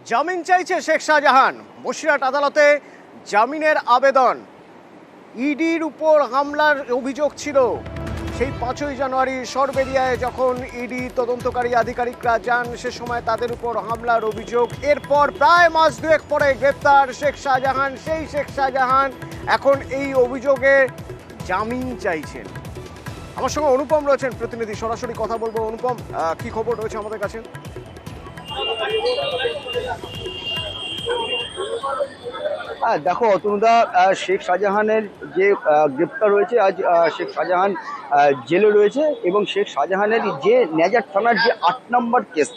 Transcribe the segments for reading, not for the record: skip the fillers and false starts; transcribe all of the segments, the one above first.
জামিন চাইছে শেখ শাহজাহান। বসিরহাট আদালতে জামিনের আবেদন। ইডির উপর হামলার অভিযোগ ছিল। সেই 5ই জানুয়ারি সরবেরিয়ায় যখন ইডি তদন্তকারী আধিকারিকরা যান, সে সময় তাদের উপর হামলার অভিযোগ। এরপর প্রায় মাস দুয়েক পরে গ্রেপ্তার শেখ শাহজাহান। সেই শেখ শাহজাহান এখন এই অভিযোগে জামিন চাইছেন। আমার সঙ্গে অনুপম রয়েছেন প্রতিনিধি, সরাসরি কথা বলবো। অনুপম, কি খবর রয়েছে আমাদের কাছে? হ্যাঁ, দেখো অতনুদা, শেখ শাহজাহানের যে গ্রেপ্তার হয়েছে আজ, শেখ শাহজাহান জেলে রয়েছে এবং শেখ শাহজাহানের যে নেজার থানার যে 8 নম্বর কেস,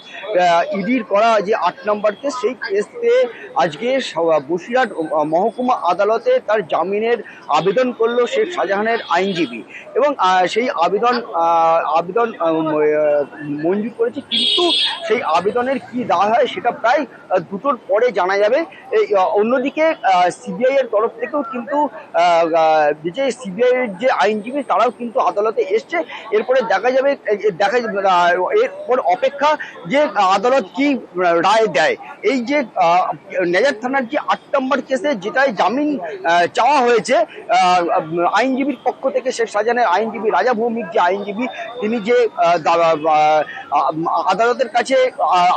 ইডির করা যে 8 নম্বর কেস, সেই কেসে আজকে বসিরহাট মহকুমা আদালতে তার জামিনের আবেদন করলো শেখ শাহজাহানের আইনজীবী এবং সেই আবেদন মঞ্জুর করেছে। কিন্তু সেই আবেদনের কি রায় হয় সেটা প্রায় 2টোর পরে জানা যাবে। অন্যদিকে সিবিআই এর তরফ থেকেও কিন্তু যে সিবিআই এর যে আইনজীবী তারাও কিন্তু আদালতে এসছে। এরপরে দেখা যাবে, এরপর অপেক্ষা যে আদালত কি রায় দেয়। এই যে নেজার থানার যে 8 নম্বর কেসে যেটাই জামিন চাওয়া হয়েছে আইনজীবীর পক্ষ থেকে, শেখ শাহজাহানের আইনজীবী রাজা ভৌমিক যে আইনজীবী, তিনি যে আদালতের কাছে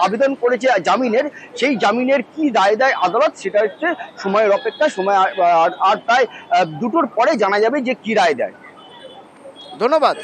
আবেদন করেছে জামিনের, সেই জামিনের কি রায় দেয় আদালত সেটা হচ্ছে সময়ের অপেক্ষা। সময় আর প্রায় 2টোর পরে জানা যাবে যে কি রায় দেয়। ধন্যবাদ।